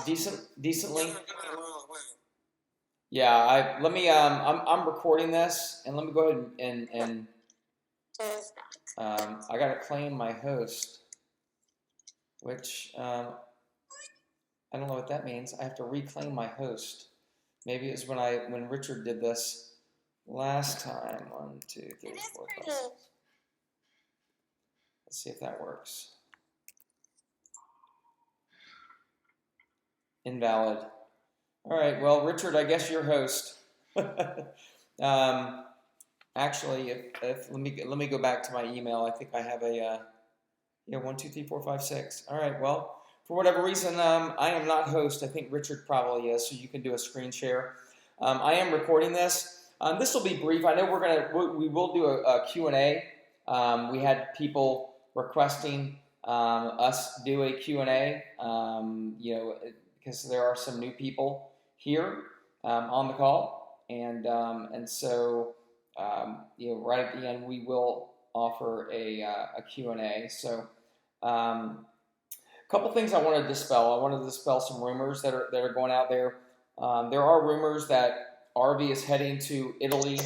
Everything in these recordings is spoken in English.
Decently. Yeah. Let me. I'm recording this, and let me go ahead and I gotta claim my host, which I don't know what that means. I have to reclaim my host. Maybe it's when Richard did this last time. 1, 2, 3, 4, 5, 6. Let's see if that works. Invalid. All right. Well, Richard, I guess you're host. um, Actually, if let me go back to my email. I think I have a yeah, 1, 2, 3, 4, 5, 6. All right. Well, for whatever reason, I am not host. I think Richard probably is. So you can do a screen share. I am recording this. This will be brief. I know we will do a Q&A. We had people requesting us do a Q&A. Because there are some new people here on the call, and so right at the end we will offer a Q&A. So. A couple things I want to dispel. I want to dispel some rumors that are going out there. There are rumors that RV is heading to Italy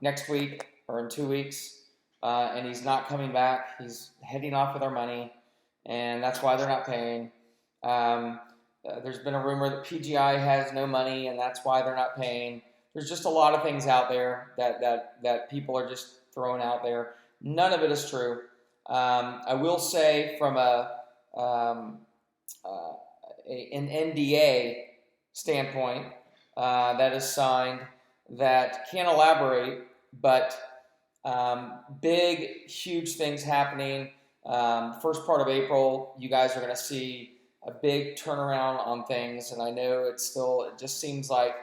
next week or in 2 weeks, and he's not coming back. He's heading off with our money, and that's why they're not paying. There's been a rumor that PGI has no money, and that's why they're not paying. There's just a lot of things out there that people are just throwing out there. None of it is true. I will say from an NDA standpoint that is signed that can't elaborate, but big, huge things happening. First part of April, you guys are going to see a big turnaround on things, and I know it just seems like,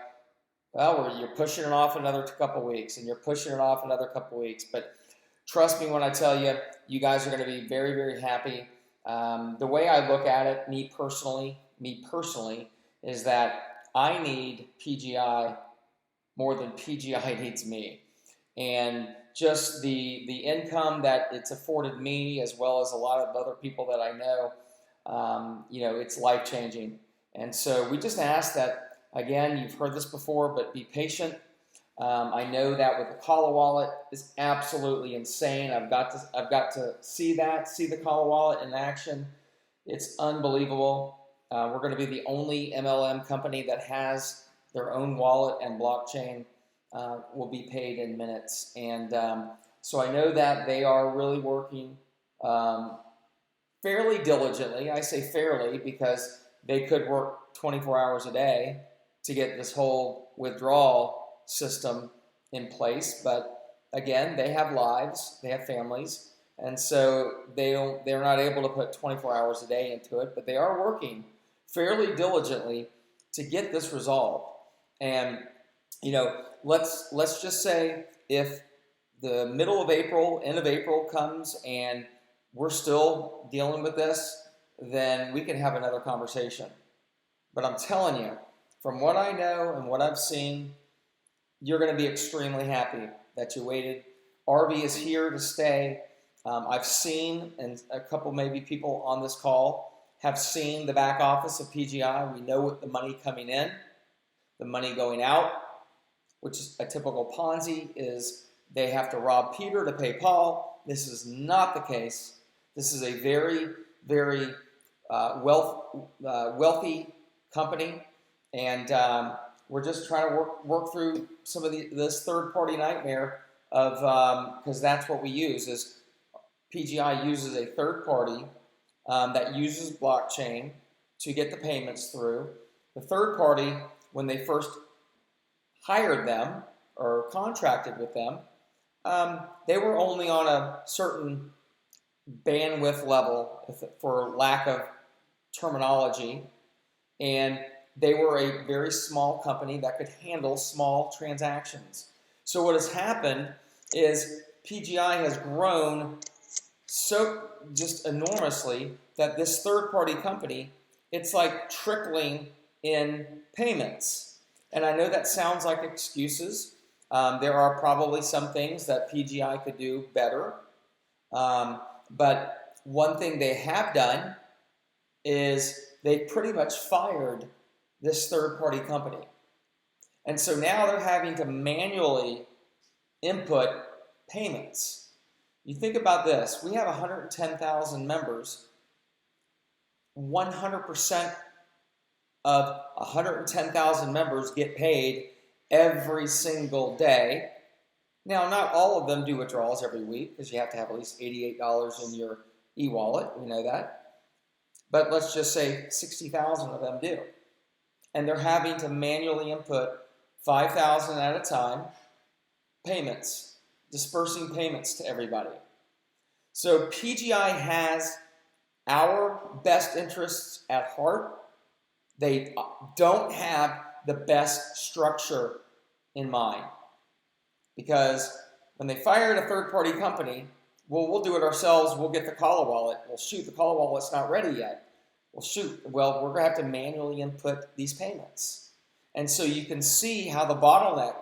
well, you're pushing it off another couple weeks, and you're pushing it off another couple weeks, but trust me when I tell you, you guys are going to be very, very happy. The way I look at it, me personally, is that I need PGI more than PGI needs me. And just the income that it's afforded me, as well as a lot of other people that I know, it's life-changing. And so we just ask that, again, you've heard this before, but be patient. I know that with the Kala wallet is absolutely insane. I've got to see the Kala wallet in action. It's unbelievable. We're going to be the only MLM company that has their own wallet and blockchain. Will be paid in minutes, and so I know that they are really working fairly diligently. I say fairly because they could work 24 hours a day to get this whole withdrawal system in place, but again, they have lives, they have families, and so they're not able to put 24 hours a day into it, but they are working fairly diligently to get this resolved. And let's just say if the middle of April, end of April comes and we're still dealing with this, then we can have another conversation. But I'm telling you, from what I know and what I've seen, you're going to be extremely happy that you waited. RV is here to stay. I've seen, and a couple maybe people on this call have seen the back office of PGI. We know what the money coming in, the money going out, which is a typical Ponzi, is they have to rob Peter to pay Paul. This is not the case. This is a very, very wealthy company, and we're just trying to work through some of this third-party nightmare of because that's what we use. Is PGI uses a third party that uses blockchain to get the payments through. The third party, when they first hired them or contracted with them, they were only on a certain bandwidth level, for lack of terminology, and they were a very small company that could handle small transactions. So what has happened is PGI has grown so just enormously that this third-party company, it's like trickling in payments. And I know that sounds like excuses. There are probably some things that PGI could do better. But one thing they have done is they pretty much fired this third-party company. And so now they're having to manually input payments. You think about this. We have 110,000 members. 100% of 110,000 members get paid every single day. Now, not all of them do withdrawals every week because you have to have at least $88 in your e-wallet. We know that. But let's just say 60,000 of them do. And they're having to manually input 5,000 at a time payments, dispersing payments to everybody. So PGI has our best interests at heart. They don't have the best structure in mind. Because when they fired a third-party company, well, we'll do it ourselves. We'll get the Call wallet. Well, shoot, the Call wallet's not ready yet. Well, shoot, well, we're going to have to manually input these payments. And so you can see how the bottleneck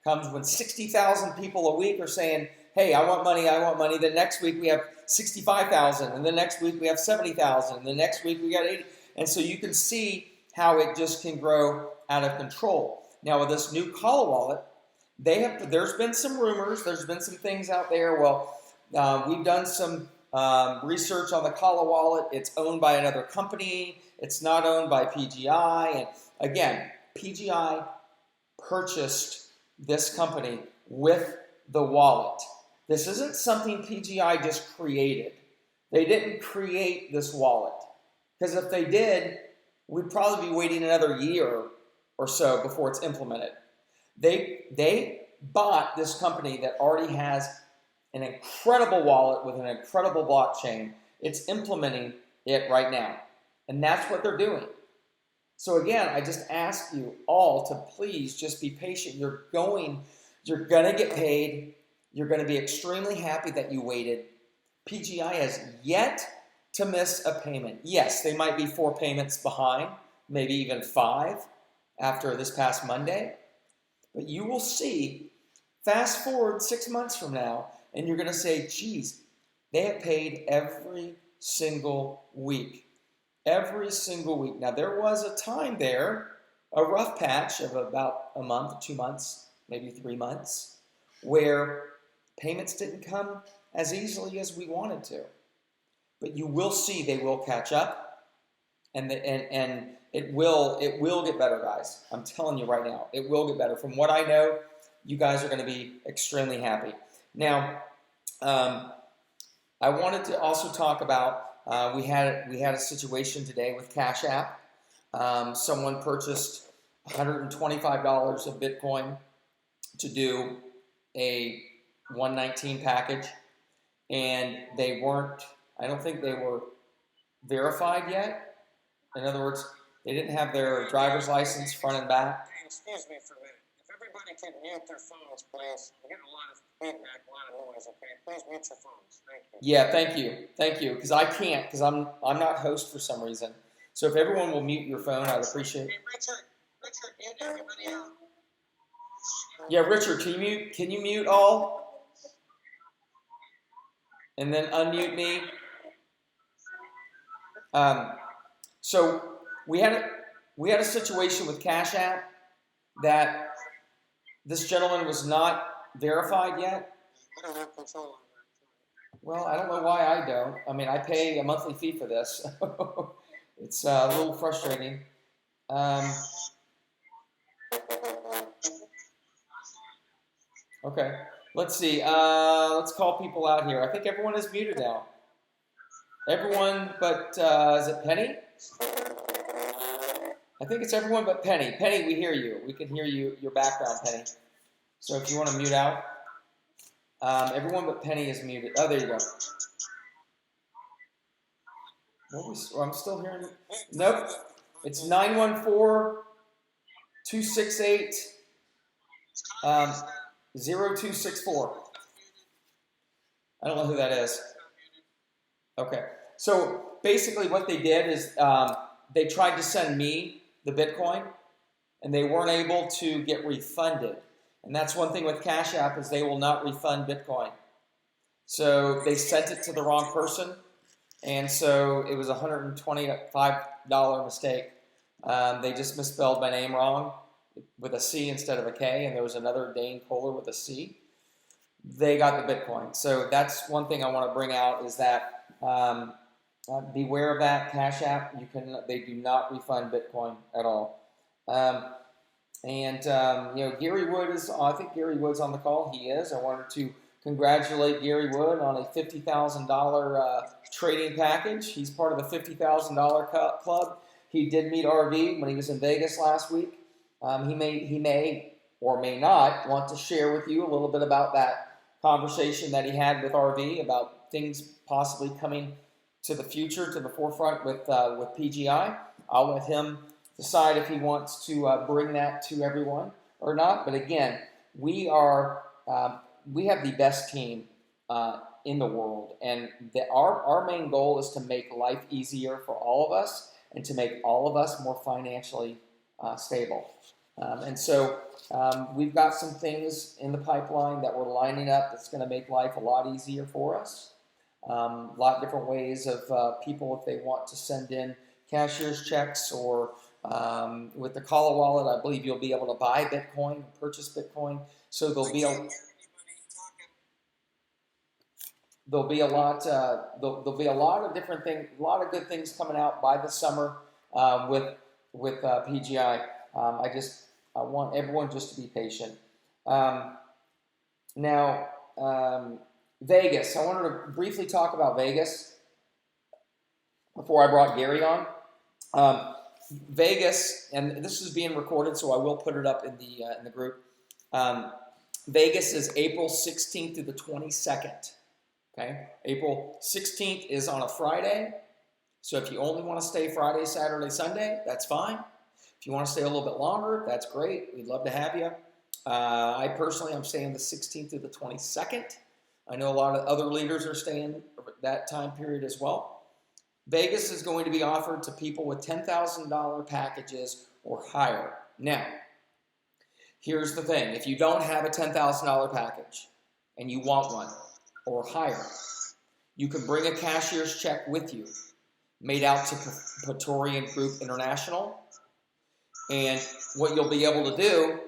comes when 60,000 people a week are saying, hey, I want money, I want money. The next week we have 65,000, and the next week we have 70,000, and the next week we got 80. And so you can see how it just can grow out of control. Now, with this new Call wallet, there's been some rumors, there's been some things out there. Well, we've done some research on the Call wallet. It's owned by another company. It's not owned by PGI. And again, PGI purchased this company with the wallet. This isn't something PGI just created. They didn't create this wallet. Because if they did, we'd probably be waiting another year or so before it's implemented. They bought this company that already has an incredible wallet with an incredible blockchain. It's implementing it right now. And that's what they're doing. So again, I just ask you all to please just be patient. You're going to get paid. You're going to be extremely happy that you waited. PGI has yet to miss a payment. Yes, they might be 4 payments behind, maybe even 5 after this past Monday. But you will see, fast forward 6 months from now, and you're going to say, geez, they have paid every single week. Every single week. Now, there was a time there, a rough patch of about a month, 2 months, maybe 3 months, where payments didn't come as easily as we wanted to. But you will see they will catch up, and it will get better, guys. I'm telling you right now, it will get better. From what I know, you guys are going to be extremely happy. Now, I wanted to also talk about we had a situation today with Cash App. Someone purchased $125 of Bitcoin to do a 119 package, and they weren't. I don't think they were verified yet. In other words, they didn't have their driver's license front and back. Excuse me for a minute. If everybody could mute their phones, please. We're getting a lot of feedback, a lot of noise, okay? Please mute your phones. Thank you. Yeah, thank you. Thank you. Because I can't, because I'm not host for some reason. So if everyone will mute your phone, I'd appreciate it. Hey, Richard, mute everybody out. Yeah, Richard, can you mute all? And then unmute me. So we had a situation with Cash App that this gentleman was not verified yet. I don't have control over it. Well, I don't know why I don't. I mean, I pay a monthly fee for this. It's a little frustrating. Okay, let's see. Let's call people out here. I think everyone is muted now. Everyone but, is it Penny? I think it's everyone but Penny. Penny, we hear you. We can hear you, your background, Penny. So if you want to mute out. Everyone but Penny is muted. Oh, there you go. I'm still hearing. Nope. It's 914-268-0264. I don't know who that is. Okay. So basically what they did is they tried to send me the Bitcoin, and they weren't able to get refunded. And that's one thing with Cash App is they will not refund Bitcoin. So they sent it to the wrong person, and so it was $125 $5 mistake. They just misspelled my name wrong with a C instead of a K, and there was another Dane Kohler with a C. They got the Bitcoin. So that's one thing I want to bring out is that beware of that. Cash App, they do not refund Bitcoin at all. Gary Wood I think Gary Wood's on the call. He is. I wanted to congratulate Gary Wood on a $50,000 trading package. He's part of the $50,000 club. He did meet RV when he was in Vegas last week. He may or may not want to share with you a little bit about that conversation that he had with RV about things possibly coming to the future, to the forefront with PGI. I'll let him decide if he wants to bring that to everyone or not. But again, we have the best team in the world, and our main goal is to make life easier for all of us and to make all of us more financially stable. We've got some things in the pipeline that we're lining up that's going to make life a lot easier for us. A lot of different ways of people, if they want to send in cashier's checks or with the Call wallet, I believe you'll be able to buy Bitcoin, purchase Bitcoin. So there'll be a lot of different things, a lot of good things coming out by the summer with PGI. I want everyone just to be patient. Vegas. I wanted to briefly talk about Vegas before I brought Gary on. Vegas, and this is being recorded, so I will put it up in the group. Vegas is April 16th through the 22nd. Okay, April 16th is on a Friday, so if you only want to stay Friday, Saturday, Sunday, that's fine. If you want to stay a little bit longer, that's great. We'd love to have you. I personally am staying the 16th through the 22nd. I know a lot of other leaders are staying that time period as well. Vegas is going to be offered to people with $10,000 packages or higher. Now, here's the thing. If you don't have a $10,000 package and you want one or higher, you can bring a cashier's check with you made out to Praetorian Group International. And what you'll be able to do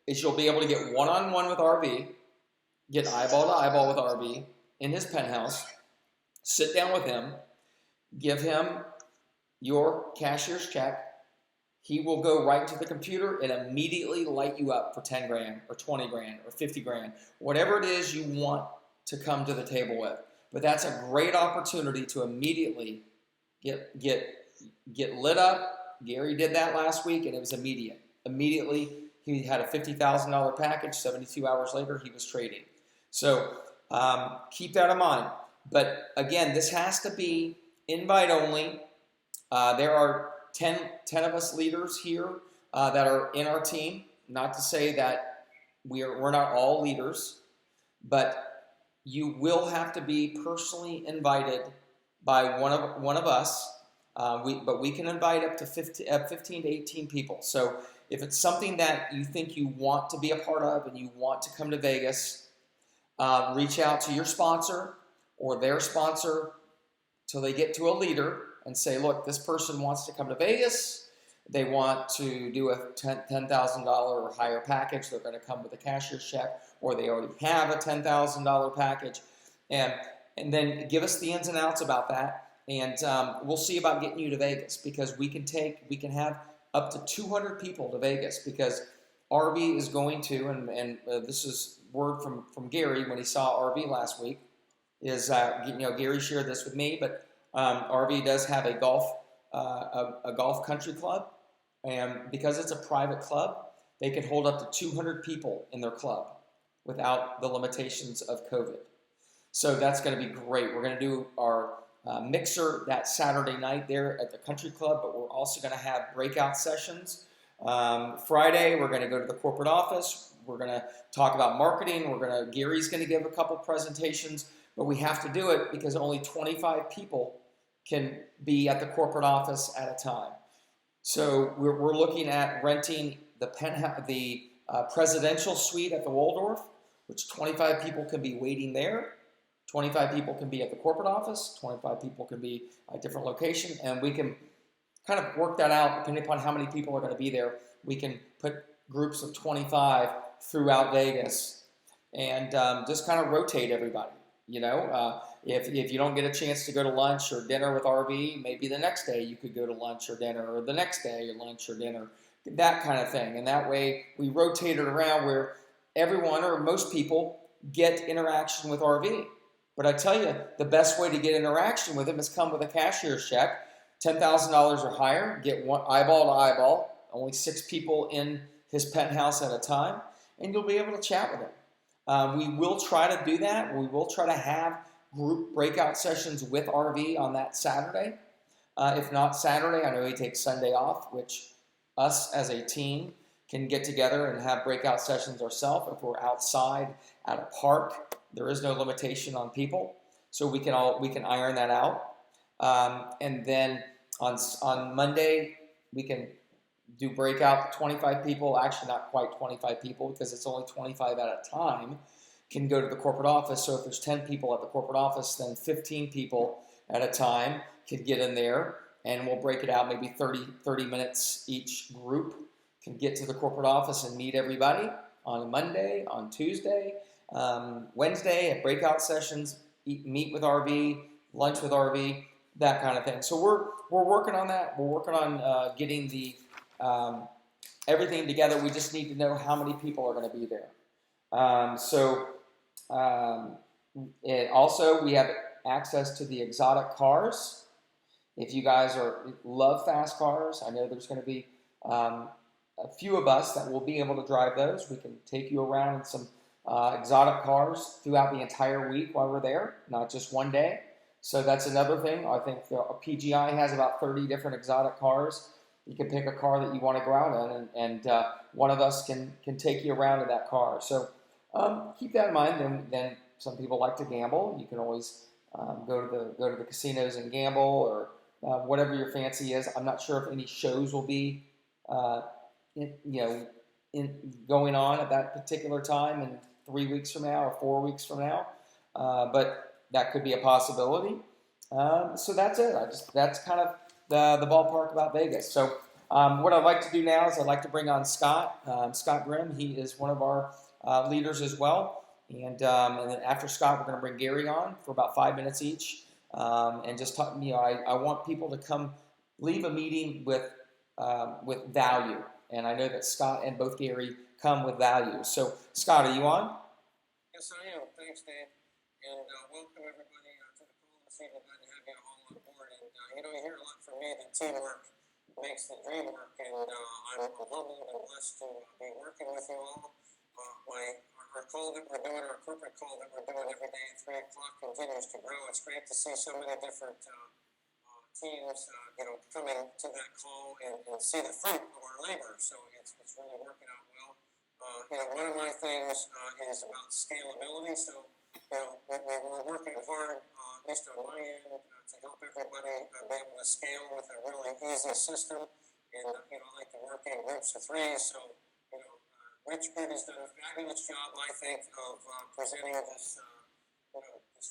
is you'll be able to get one-on-one with RV, get eyeball to eyeball with RV in his penthouse, sit down with him, give him your cashier's check. He will go right into the computer and immediately light you up for 10 grand or 20 grand or 50 grand, whatever it is you want to come to the table with. But that's a great opportunity to immediately get lit up. Gary did that last week, and it was immediate. Immediately, he had a $50,000 package. 72 hours later, he was trading. So keep that in mind. But again, this has to be invite only. There are 10 of us leaders here that are in our team. Not to say that we're not all leaders, but you will have to be personally invited by one of us. But we can invite up to 15 to 18 people. So if it's something that you think you want to be a part of and you want to come to Vegas, reach out to your sponsor or their sponsor till they get to a leader and say, look, this person wants to come to Vegas. They want to do a $10,000 or higher package. They're going to come with a cashier's check, or they already have a $10,000 package. And then give us the ins and outs about that. And we'll see about getting you to Vegas, because we can have up to 200 people to Vegas, because RV is going to, and this is word from Gary when he saw RV last week, is Gary shared this with me, but RV does have a golf country club, and because it's a private club, they can hold up to 200 people in their club without the limitations of COVID. So that's going to be great. We're going to do our mixer that Saturday night there at the country club, but we're also going to have breakout sessions. Friday, we're going to go to the corporate office. We're going to talk about marketing. Gary's going to give a couple presentations, but we have to do it because only 25 people can be at the corporate office at a time. So we're looking at renting the presidential suite at the Waldorf, which 25 people can be waiting there. 25 people can be at the corporate office. 25 people can be at a different location, and we can kind of work that out depending upon how many people are going to be there. We can put groups of 25 throughout Vegas and just kind of rotate everybody. If you don't get a chance to go to lunch or dinner with RV, maybe the next day you could go to lunch or dinner, or the next day lunch or dinner, that kind of thing. And that way we rotate it around where everyone or most people get interaction with RV. But I tell you, the best way to get interaction with him is come with a cashier's check, $10,000 or higher, get one eyeball to eyeball, only 6 people in his penthouse at a time, and you'll be able to chat with him. We will try to do that. We will try to have group breakout sessions with RV on that Saturday. If not Saturday, I know he takes Sunday off, which us as a team can get together and have breakout sessions ourselves. If we're outside at a park, there is no limitation on people, so we can iron that out. And then on Monday, we can do breakout 25 people, actually not quite 25 people because it's only 25 at a time, can go to the corporate office. So if there's 10 people at the corporate office, then 15 people at a time can get in there, and we'll break it out maybe 30 minutes each group can get to the corporate office and meet everybody on Monday, on Tuesday, Wednesday at breakout sessions, meet with RV, lunch with RV, that kind of thing. So we're working on that. We're working on getting the everything together. We just need to know how many people are going to be there. Also, we have access to the exotic cars. If you guys love fast cars, I know there's going to be a few of us that will be able to drive those. We can take you around in some exotic cars throughout the entire week while we're there, not just one day. So that's another thing. I think PGI has about 30 different exotic cars. You can pick a car that you want to go out in, and one of us can take you around in that car. So keep that in mind. Then some people like to gamble. You can always go to the casinos and gamble, or whatever your fancy is. I'm not sure if any shows will be going on at that particular time in 3 weeks from now or 4 weeks from now, but that could be a possibility. So that's it. That's kind of the ballpark about Vegas. So what I'd like to do now is I'd like to bring on Scott Grimm. He is one of our leaders as well. And then after Scott, we're going to bring Gary on for about 5 minutes each, and just talk. I want people to come leave a meeting with value, and I know that Scott and both Gary come with value. So Scott, are you on? Yes, I am. Thanks, Dan. And welcome everybody to the call this evening. Glad to have you all on board. And you hear a lot from me that teamwork makes the dream work, and I'm humbled and blessed to be working with you all. Our call that we're doing, our corporate call that we're doing every day at 3 o'clock continues to grow. It's great to see so many different teams, coming to that call and see the fruit of our labor. So it's really working out well. One of my things is about scalability. So, we're working hard, at least on my end, to help everybody be able to scale with a really easy system. And, I like to work in groups of 3. So, Richard has done a fabulous job, I think, of presenting this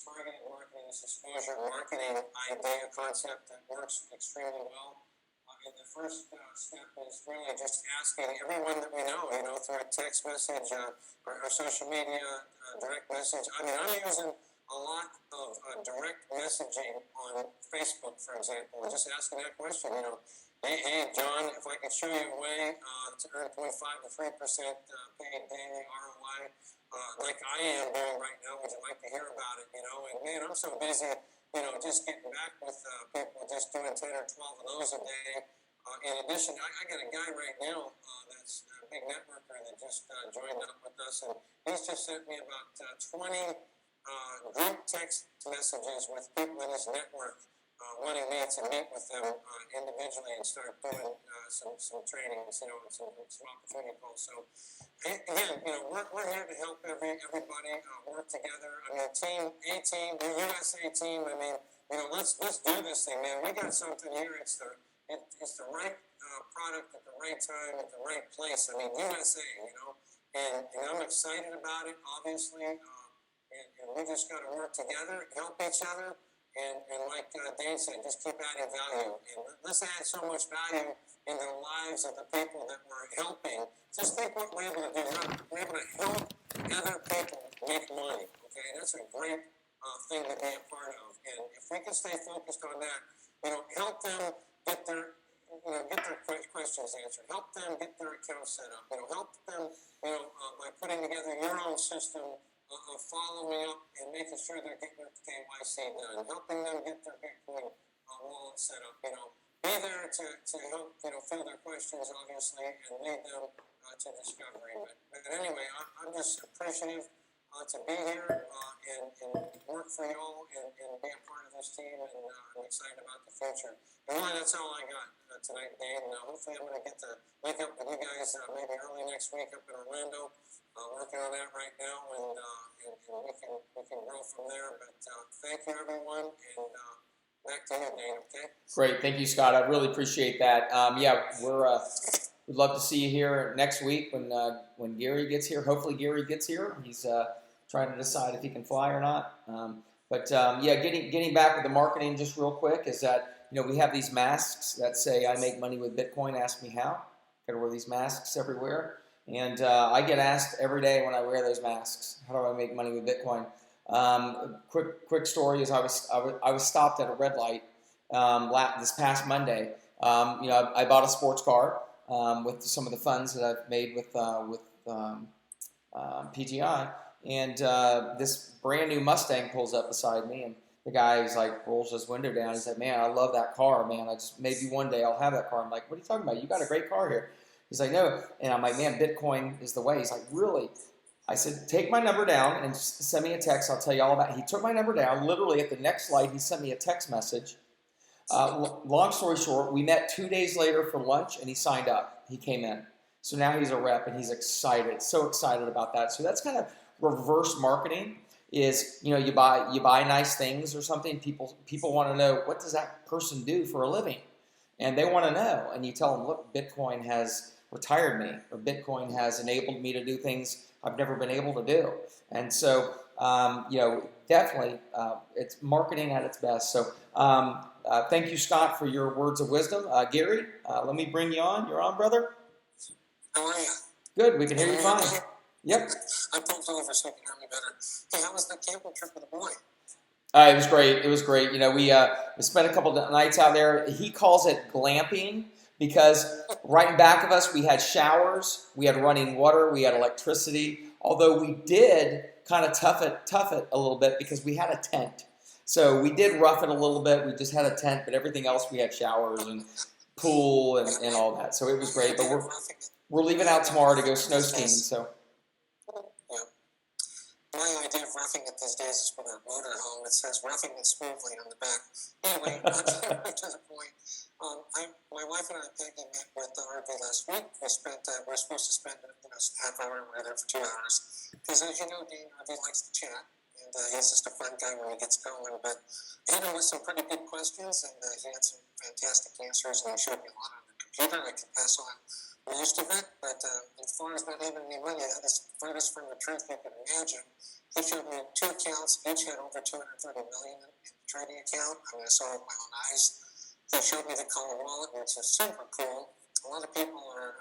targeted marketing, this exposure marketing idea concept that works extremely well. And the first step is really just asking everyone that we know, through a text message, or social media, direct message. I'm using a lot of direct messaging on Facebook, for example, and just asking that question, hey, John, if I could show you a way to earn 0.5 to 3% paid daily ROI, like I am doing right now, would you like to hear about it? And man, I'm so busy, just getting back with people, just doing 10 or 12 of those a day. In addition, I got a guy right now that's a big networker that just joined up with us, and he's just sent me about 20 group text messages with people in his network wanting me to meet with them individually and start doing some trainings, and some opportunity calls. So again, we're here to help everybody work together. A team, the USA team. Let's do this thing, man. We got something here. It's the right product at the right time at the right place. USA, and I'm excited about it, obviously. And we just got to work together, help each other. And like Dane said, just keep adding value. And let's add so much value in the lives of the people that we're helping. Just think what we're able to do. We're able to help other people make money. Okay, that's a great thing to be a part of. And if we can stay focused on that, help them get their questions answered. Help them get their account set up. Help them, by putting together your own system of following up and making sure they're getting their KYC done. Helping them get their Bitcoin wallet set up. Be there to help, fill their questions, obviously, and lead them to discovery. But anyway, I'm just appreciative to be here and work for y'all and be a part of this team, and I'm excited about the future. And really, that's all I got tonight, Dane. Hopefully I'm going to get to link up with you guys maybe early next week up in Orlando. Working on that right now, and we can grow from there. But thank you, everyone, and back to you, Dane, okay? Great. Thank you, Scott. I really appreciate that. We'd love to see you here next week when Gary gets here. Hopefully Gary gets here. He's trying to decide if he can fly or not. Getting back with the marketing just real quick is that, we have these masks that say, I make money with Bitcoin, ask me how. Got to wear these masks everywhere. And I get asked every day when I wear those masks, how do I make money with Bitcoin? Quick story is I was stopped at a red light this past Monday. I bought a sports car with some of the funds that I've made with PGI, and this brand new Mustang pulls up beside me, and the guy rolls his window down. He said, "Man, I love that car, man. Maybe one day I'll have that car." I'm like, "What are you talking about? You got a great car here." He's like, "No," and I'm like, "Man, Bitcoin is the way." He's like, "Really?" I said, "Take my number down and send me a text. I'll tell you all about it." He took my number down. Literally at the next light, he sent me a text message. Long story short, we met 2 days later for lunch, and he signed up. He came in. So now he's a rep, and he's excited, so excited about that. So that's kind of reverse marketing. Is you buy nice things or something. People want to know, what does that person do for a living, and they want to know. And you tell them, look, Bitcoin has retired me, or Bitcoin has enabled me to do things I've never been able to do. And so definitely it's marketing at its best. So thank you, Scott, for your words of wisdom. Gary, let me bring you on. You're on, brother. How are you? Good. We can hear you fine. Yep. I pulled over so you can hear me better. Hey, how was the camping trip with the boy? It was great. It was great. We spent a couple of nights out there. He calls it glamping because right in back of us we had showers, we had running water, we had electricity. Although we did kind of tough it a little bit because we had a tent. So we did rough it a little bit. We just had a tent, but everything else we had showers and pool and all that. So it was great. But we're leaving out tomorrow to go snow skiing. So. My idea of roughing it these days is with a motorhome that says roughing it smoothly on the back. Anyway, to the point. My wife and I, Peggy, met with the RV last week. We're supposed to spend half hour. We were there for 2 hours. Because as you know, Dean, RV likes to chat. And he's just a fun guy when he gets going. But he hit him with some pretty good questions, and he had some fantastic answers, and he showed me a lot on the computer. I can pass on most of it, but as far as not having any money, that is furthest from the truth you can imagine. He showed me 2 accounts, each had over 230 million in the trading account. I saw it with my own eyes. He showed me the Call wallet, which is super cool. A lot of people are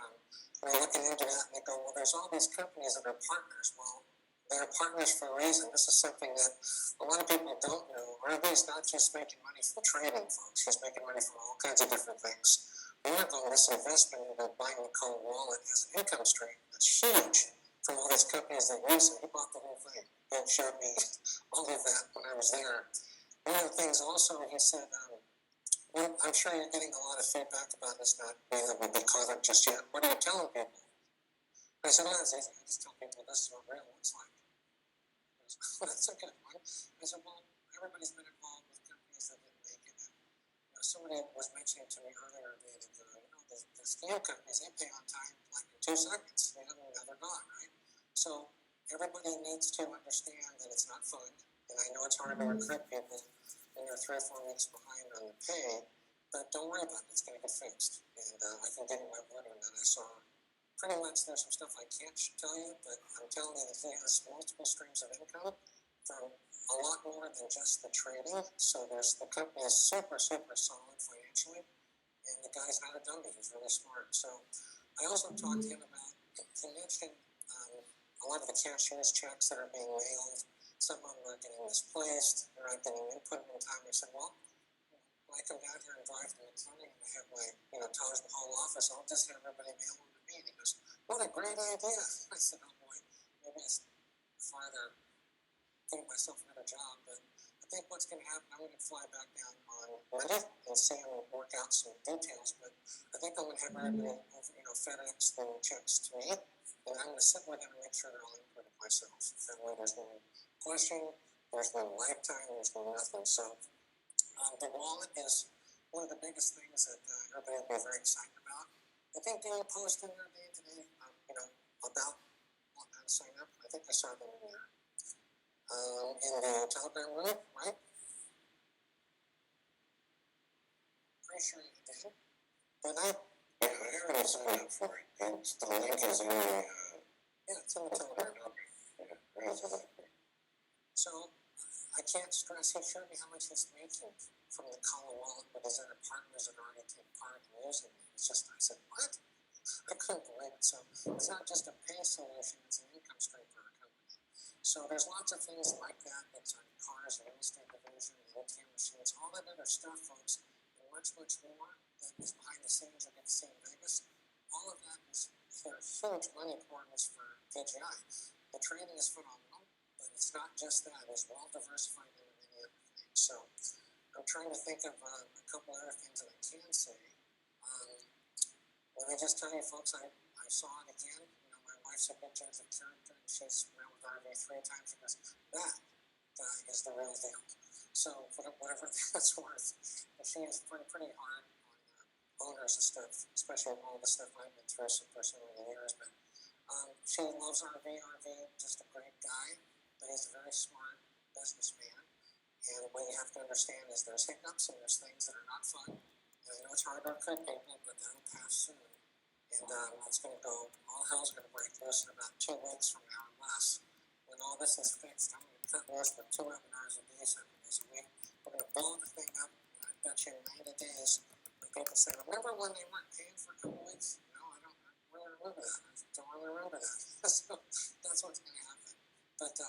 looking into that, and they go, well, there's all these companies that are partners. Well, they're partners for a reason. This is something that a lot of people don't know. RV is not just making money from trading, folks. He's making money from all kinds of different things. One of them, this investment into buying the Call wallet as an income stream. That's huge from all these companies that use it. He bought the whole thing. He showed me all of that when I was there. One of the things also, he said, I'm sure you're getting a lot of feedback about this not being able to be caught up just yet. What are you telling people? I said, well, that's easy. I just tell people this is what real looks like. That's a good one. I said, well, everybody's been involved with companies that didn't make it. Somebody was mentioning to me earlier that the scam companies, they pay on time like in 2 seconds. They're gone, right? So everybody needs to understand that it's not fun. And I know it's hard to recruit people and you're 3 or 4 weeks behind on the pay, but don't worry about it. It's going to get fixed. And I can give you my word on that. I saw pretty much there's some stuff I can't tell you, but I'm telling you that he has multiple streams of income from a lot more than just the trading. So the company is super, super solid financially, and the guy's not a dummy. He's really smart. So I also talked to him about, he mentioned a lot of the cashier's checks that are being mailed. Some of them are getting misplaced. They're not getting input in time. I said, well, when I come down here and drive to the county and I have my, Taj Mahal office, I'll just have everybody mail them to me. And he goes, what a great idea. I said, oh boy, maybe it's farther getting myself another job. But I think what's going to happen, I'm going to fly back down on Monday and see him work out some details. But I think I'm going to have everybody, FedEx the checks to me. And I'm going to sit with them and make sure they're all inputted myself. That way there's no question, there's no lifetime, there's no nothing. So the wallet is one of the biggest things that everybody will be very excited about. I think they posted their day today, about how to sign up. I think I saw them in the Telegram group, right? Pretty sure you did. Did I? Yeah, I already signed up for it. And the link is in the, it's in the Telegram. Okay. Yeah, so I can't stress, he showed me how much he's making from the Call wallet with his other partners that already take part in using it. It's just, I said, what? I couldn't believe it. So it's not just a pay solution, it's an income stream for our company. So there's lots of things like that. It's on cars, the real estate division, the ATM machines, all that other stuff, folks, and much, much more that is behind the scenes you get to see in Vegas. All of that is, there are huge money portals for PGI. The trading is phenomenal. But it's not just that, it's well diversified into many other things. So I'm trying to think of a couple other things that I can say. Let me just tell you, folks, I saw it again. My wife's a big judge of character, and she's met with RV 3 times. She goes, that guy is the real deal. So whatever that's worth. But she is pretty hard on owners and stuff, especially all the stuff I've been through for so many years. But she loves RV, just a great guy. But he's a very smart businessman, and what you have to understand is there's hiccups and there's things that are not fun. And I know it's hard to recruit people, but that'll pass soon. And it's going to go, all hell's going to break loose in about 2 weeks from now or less. When all this is fixed, I'm going to cut loose for 2 webinars a day, 7 days a week. We're going to blow the thing up, and I bet you in 90 days, when people say, remember when they weren't paying for a couple weeks? No, I don't really remember that. I don't really remember that. So that's what's going to happen. But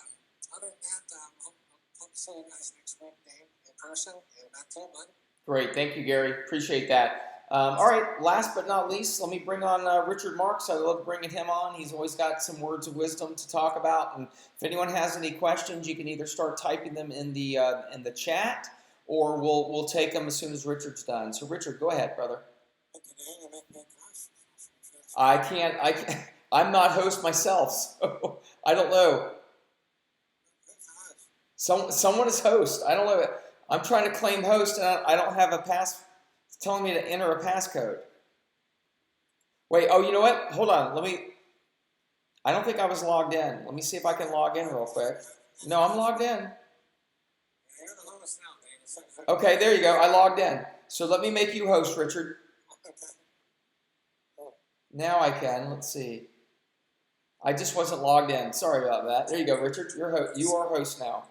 other than that, hope to see you guys next week, Dave, in person, and back to you, bud. Great. Thank you, Gary. Appreciate that. All right. Last but not least, let me bring on Richard Marks. I love bringing him on. He's always got some words of wisdom to talk about. And if anyone has any questions, you can either start typing them in the chat, or we'll take them as soon as Richard's done. So, Richard, go ahead, brother. I can't. I'm not host myself, so I don't know. Someone is host. I don't know. I'm trying to claim host, and I don't have a pass. It's telling me to enter a passcode. Wait. Oh, you know what? Hold on. I don't think I was logged in. Let me see if I can log in real quick. No, I'm logged in. Okay, there you go. I logged in. So let me make you host, Richard. Now I can. Let's see. I just wasn't logged in. Sorry about that. There you go, Richard. You are host now.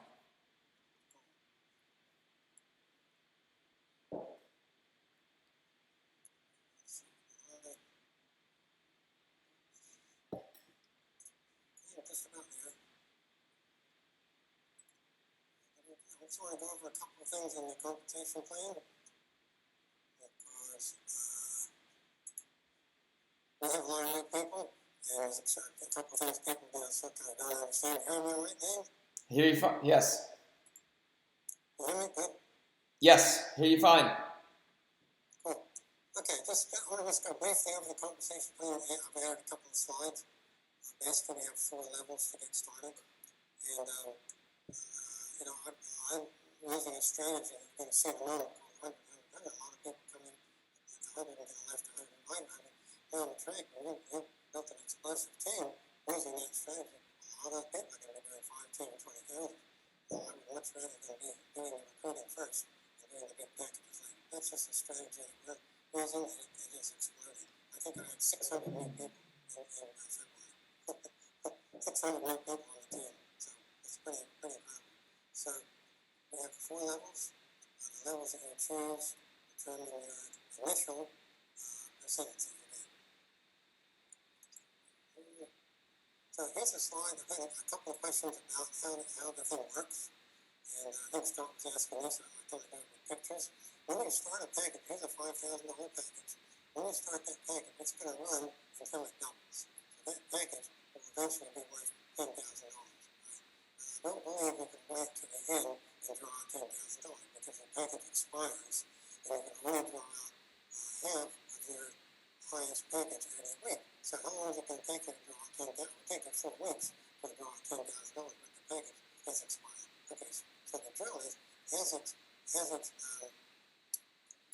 I just want to go over a couple of things in the compensation plan because we have a lot of new people, and there's a couple of things people don't understand. Hear me all right, Dave? Hear you fine. Yes. You hear me? Good. Yes. Hear you fine. Cool. Okay, I want to just go briefly over the compensation plan. I've added a couple of slides. Basically, we have 4 levels to get started, and I'm using a strategy. You're going to see in a moment called 100. A lot of people come in at 100 and get left 100, 900. Down the track, you built an explosive team using that strategy. A lot of people are going to be doing 5, 10, 20,000. I would much rather than be doing the recruiting first and doing the big packages later. That's just a strategy that we're using, and it is exploding. I think I had 600 new people in February. 600 new people on the team, so it's pretty incredible. So we have the 4 levels. The levels that you choose determine your initial percentage that you get. So here's a slide. I had a couple of questions about how the thing works. And I think Scott was asking this, I thought I'd go with pictures. When you start a package, here's a $5,000 package. When you start that package, it's going to run until it doubles. So that package will eventually be worth $10,000. I don't believe you can wait to the end and draw out $10,000 because the package expires and you can only draw out half of your highest package every week. So how long is it going to take you to draw out $10,000? It will take you 4 weeks to draw out $10,000, but the package has expired. Okay, so the drill is, as it's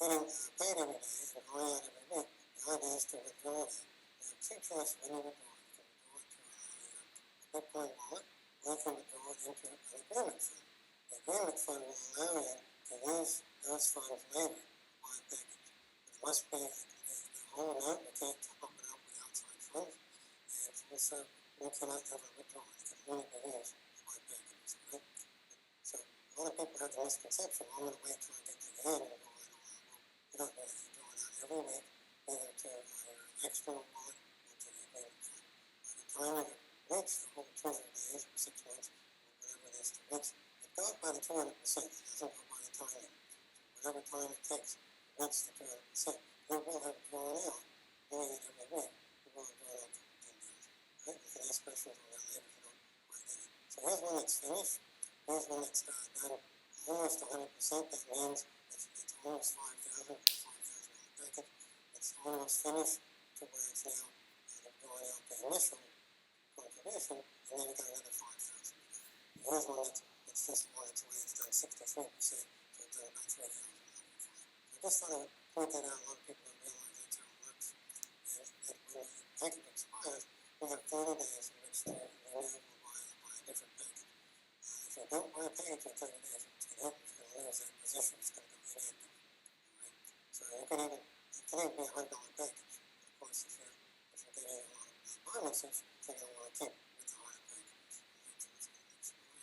getting paid every day and going out every week, the idea is to withdraw that. There are 2 choices when you withdraw it. You can withdraw it to a Bitcoin wallet, or you can withdraw it into an agreement fund. The agreement fund will allow you to use those funds later to buy a package. But it must be the whole amount. You can't top it up with outside funds. And also, you cannot ever withdraw it. It can only be used to buy packages, right? So a lot of people have the misconception, I'm going to wait till I get to the end and draw it all out. Well, you don't do that. You draw it out every week, either to your external wallet or to the agreement fund. By the time you reach the whole 200 days or 6 months, or whatever it is to reach, it goes by the 200%. It doesn't go by the timing. So whatever time it takes to reach the 200%, you will have drawn out, doing it every week, you will have drawn out 10,000. Right? You can ask questions on that later if you don't quite get it. So here's when it's finished. Here's when it's done almost 100%. That means it's almost 5,000, $5,000 package. It's almost finished to where it's now drawing out the initial contribution, and then you got another 5,000. Here's one that's just on its way. It's done 63%, so it's done about 3,000. So I just thought I would point that out. A lot of people don't realize that's how it works. And when the package expires, we have 30 days in which to renew or buy a different package. If you don't buy a package in 30 days, what's going to happen? You're going to lose that position. It's going to go inactive. Right? So it can even be a $100 package. Of course, if you're getting a lot of bonuses, you're going to want to keep with the higher package. That's what's going to expire.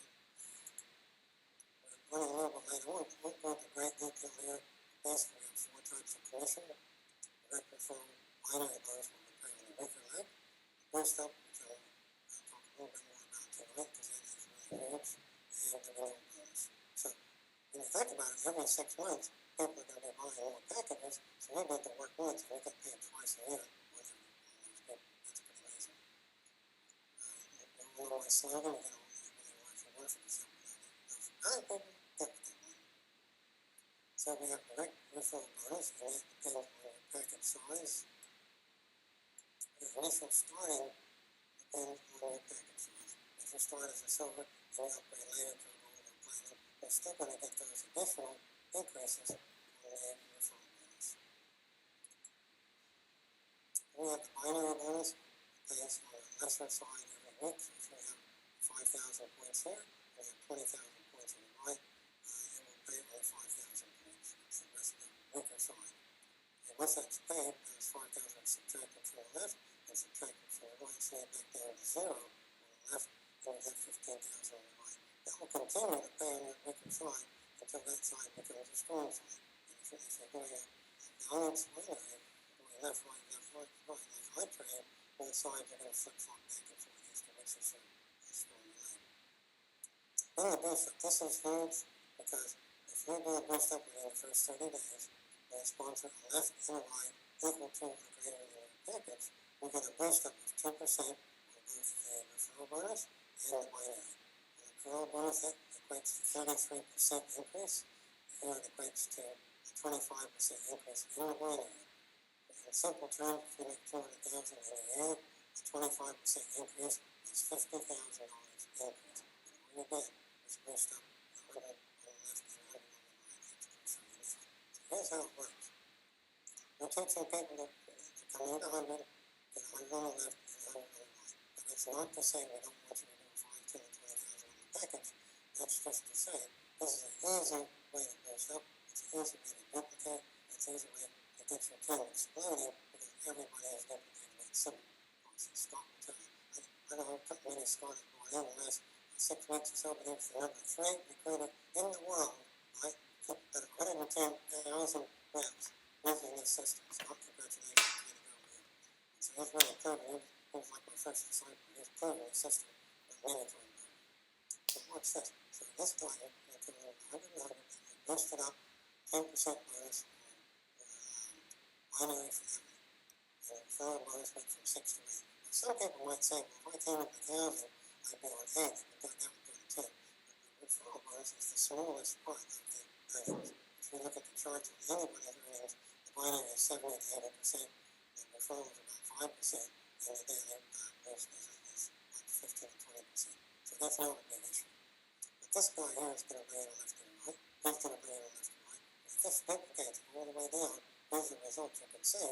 We're running a little bit later. We won't go into great detail here. Basically, we have 4 types of commission. Direct referral, binary bonus, where we pay on the weaker leg. Boost up, which I'll talk a little bit more about tonight because that is really huge, and the renewal bonus. So when you think about it, every 6 months, people are going to be buying more packages, so we need to work once and we get paid twice a year on every one of those people. That's pretty amazing. One of my slogan, you know, everything works for one for the simple. Those 9 people get what they want. So we have direct referral bonus, and that depends on your package size. The initial starting depends on your package size. If you start as a silver and you upgrade later to a gold or platinum, you're still going to get those additional increases on the referral bonus. We have the binary bonus. It pays on the lesser side every week. So if we have 5,000 points here, we have 20,000 points on the right, it will pay on 5,000 points. That's the rest of the weaker side. And once that's paid, those 5,000 are subtracted from the left and subtracted from the right, so you back down to 0 on the left, and we have 15,000 on the right. That will continue to pay on that weaker side until that side becomes a strong side. And if you're doing a balanced binary, doing left, right, like I trade, both sides are going to flip-flop back and forth as to which is stronger later. Then the boost up. This is huge because if you do a boost up within the first 30 days, and a sponsor a left and a right equal to or greater than your package, we get a boost up of 2% on both the referral bonus and the binary. The referral bonus, that equates to 33% increase. Here it equates to a 25% increase in the binary. In simple terms, if you make $200,000 in a year, a 25% increase is $50,000 increase. And all you get is boost up 100 on the left and 100 on the right. That's going to show you that. So here's how it works. We're teaching people to come in 100, get 100 on the left and 100 on the right. But it's not to say we don't want you to do 5, 10, and 20,000 on the package. That's just to say this is an easy way to boost up. It's an easy way to duplicate. It's an easy way to get your team exploding because everybody has duplicated that simple process. Scott will tell you. I don't know how many Scott has brought in the last 6 weeks or so, but it's the number 3 recruiter in the world, right? 110,000 reps using this system. So congratulations, way to go, man. So he's really proven, he was like my first disciple, he's proven the system many times. So watch this. So this guy, they put in 100, they boosted up 10% bonus on binary for everything. And the referral bonus went from 6 to 8. Now, some people might say, well, if I came up to 1,000, I'd be on 8, but that would go to 10. But the referral bonus is the smallest part of the earnings. If you look at the charts of anybody's earnings, the binary is 70 to 80%, the referral is about 5%, and the daily boost is like 15 to 20%. So that's not a big issue. But this guy here is going to bring in a left and right. He's going to bring in a left and right. If this duplicates all the way down, here's the results you can see.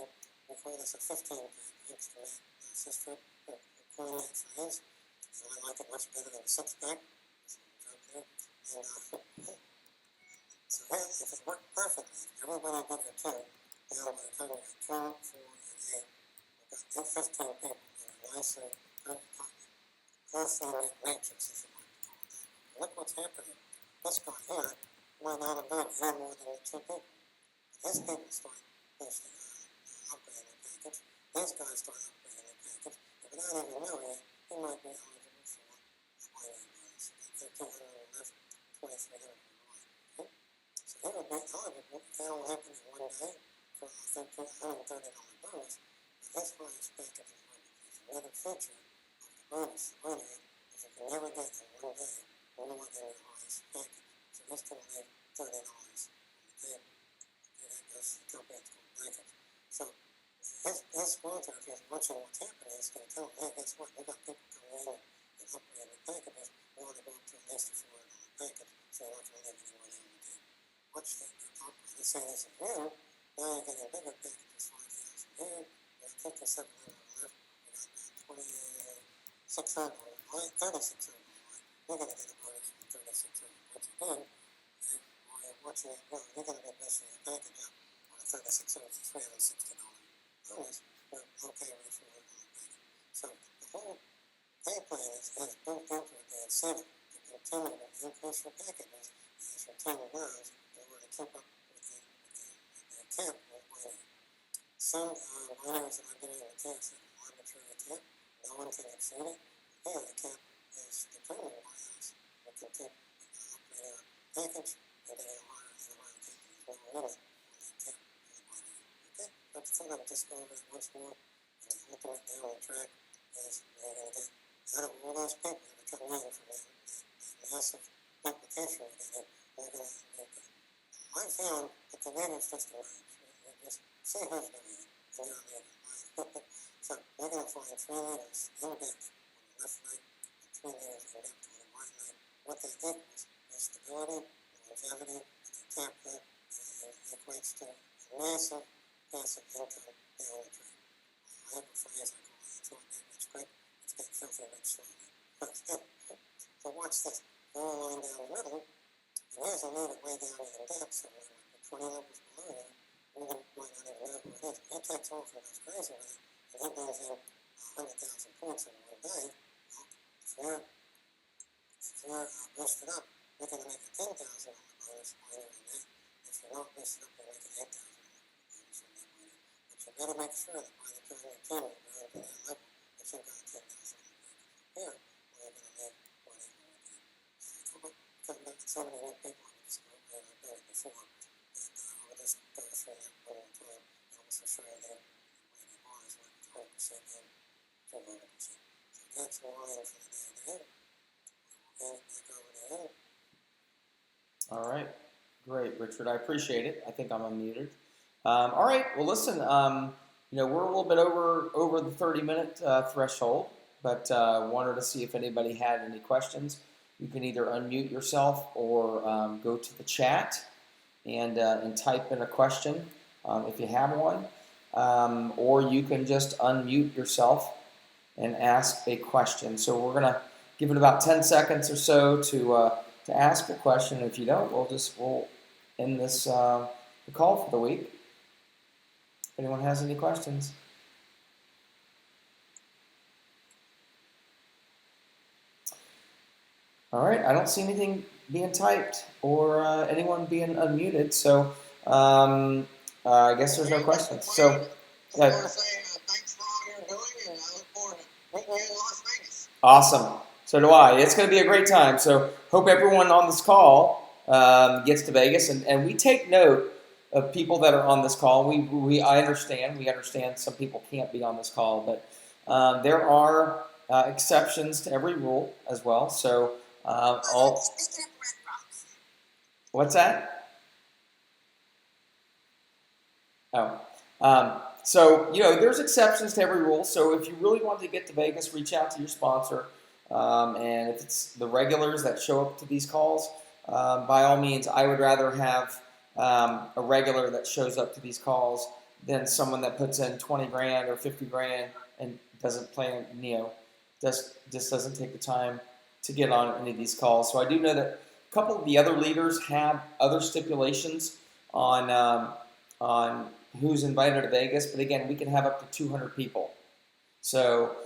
We call this a 15-pack. Thanks to Matt, sister, who coined that phrase. And I like it much better than a 6-pack. There's a little joke there. And so here, if it worked perfectly, everybody got their 2. Now by the time we got 2, 4, and 8, we've got 15 people in a nicely closely knit matrix, as you like to call it. Look what's happening. This guy here might not have done any more than the 2 people. His people start upgrading their package. These guys start upgrading their package. And without even knowing it, he might be eligible for a binary bonus. 1,300 on the left, 2,300 on the right. Okay? So he would be eligible if that all happened in one day for a $1,330 bonus. But his highest package is limited. There's another feature of the bonus, the binary, is you can never get in one day more than your highest package. So he's going to leave $30 on the table. That goes to the company, it's called Blanket. So his sponsor, if he's watching what's happening, is going to tell him, hey, guess what? We got people coming in and upgrading their packages. We want to go up to at least a $400 package, so you're not going to leave any money on the table. Watch the upgrade. Let's say this is new. Now you're getting bigger packages, 5,000 here. We got 5,700 on the left. We got 2,600 on the right, 3,600 on the right. You're going to get a bonus from 3,600. Once again, while you're watching it grow, you're going to get most of your package up on a 3,600 to $360 bonus, but okay with $400 package. So the whole pay plan is built into it, the incentive to continue to increase your packages as your tenure grows in order to keep up with the cap with binary. Some binaries that I've been able to test have an arbitrary cap. No one can exceed it. Here, the cap is determined by us. We can keep upgrading our package and getting a higher and higher cap. There's no limit on that cap for the binary. Okay? But I thought I would just go over it once more. And the ultimate downward track is we're going to get out of all those people that are coming in from that massive application we're getting, we're going to make it. I found that the leaders just emerge. Just say who's the lead, and you're a leader, right? So we're going to find 3 leaders in depth on the left leg and 3 leaders in depth on the right leg. What that equals is stability, longevity, and the cap cut, and it equates to a massive passive income down the track. I have a phrase I call it, it's not that rich quick, it's get filthy rich slowly. So watch this. Go a line down the middle, and here's a leader way down in depth somewhere, like 20 levels below there. You might not even know who it is. He takes off and goes crazy with it, and he brings in 100,000 points in one day. Well, if you're boosted up, you're going to make a 10,000 on the bonus binary in that. If you're not boosted up, you're making 8,000 on the bonus on that binary. But you better make sure that by the time your team is grown to that level, that you've got 10,000 on the package here, or you're going to make whatever with it. Talking about so many new people on this group, and I've done it before, and I'll just go through that one more time, and also show you that where the bars went 100% in to 100%. So that's all in for the day ahead. And back over to you. All right. Great, Richard. I appreciate it. I think I'm unmuted. All right. Well, listen, we're a little bit over the 30-minute threshold, but wanted to see if anybody had any questions. You can either unmute yourself or go to the chat and type in a question if you have one, or you can just unmute yourself and ask a question. So we're gonna give it about 10 seconds or so to ask a question. If you don't, we'll end this the call for the week. If anyone has any questions. All right, I don't see anything being typed or anyone being unmuted, so I guess there's no questions. So, I want to say thanks for all you're doing, and I look forward to meeting you in Las Vegas. awesome. So do I. It's going to be a great time. So hope everyone on this call gets to Vegas, and we take note of people that are on this call. We understand some people can't be on this call, but there are exceptions to every rule as well. So all. What's that? Oh. So, there's exceptions to every rule. So if you really want to get to Vegas, reach out to your sponsor. And if it's the regulars that show up to these calls, by all means, I would rather have a regular that shows up to these calls than someone that puts in 20 grand or 50 grand and doesn't plan, just doesn't take the time to get on any of these calls. So I do know that a couple of the other leaders have other stipulations on who's invited to Vegas, but again, we can have up to 200 people. So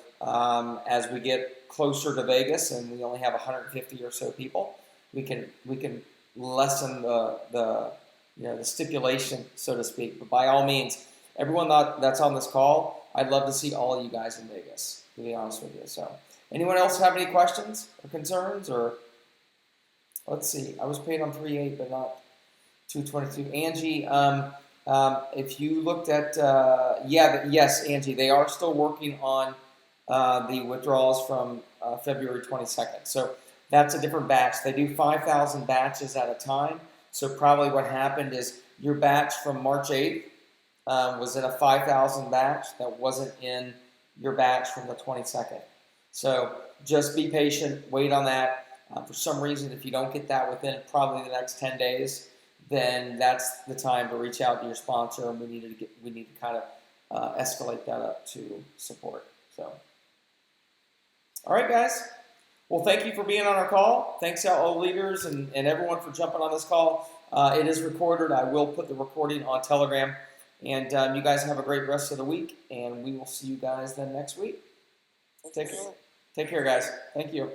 as we get closer to Vegas and we only have 150 or so people, we can lessen the stipulation, so to speak. But by all means, everyone that's on this call, I'd love to see all of you guys in Vegas, to be honest with you. So anyone else have any questions or concerns? Or let's see, I was paid on 3/8 but not 2/22. Angie, if you looked at, yes, Angie, they are still working on the withdrawals from February 22nd. So that's a different batch. They do 5,000 batches at a time. So probably what happened is your batch from March 8th was in a 5,000 batch that wasn't in your batch from the 22nd. So just be patient, wait on that. For some reason, if you don't get that within probably the next 10 days, then that's the time to reach out to your sponsor, and we need to kind of escalate that up to support. So, all right, guys. Well, thank you for being on our call. Thanks to all leaders and everyone for jumping on this call. It is recorded. I will put the recording on Telegram. And you guys have a great rest of the week, and we will see you guys then next week. Take care, guys. Thank you.